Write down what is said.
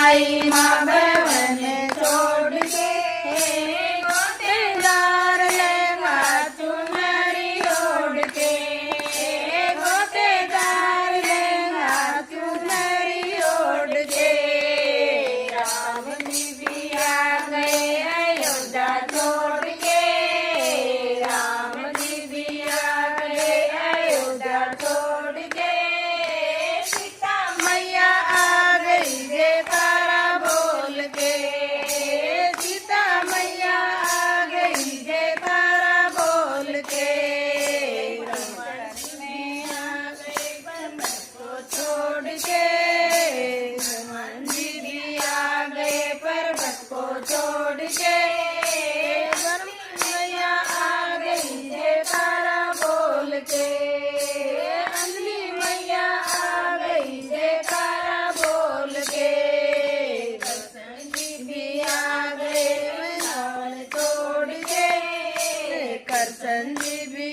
माई माँ बहन छोड़ के गोतेदार लेगा चुनरी ओढ़ के गोतेदार लेगा चुनरी ओढ़ के राम जी भी आ गए अयोध्या छोड़ के राम जी भी आ गए अयोध्या छोड़ के सीता मैया आ गई जयकारा बोल के सीता मैया आ गई जयकारा बोल के रमन में आ गए पर्वत को छोड़ के रमन जी भी आ गए पर्वत को छोड़ के मैया आ गई जयकारा बोल के अंजलि मैया आ गई जयकारा बोल के कृष्ण जी भी आ गए वृंदावन छोड़ के कृष्ण जी भी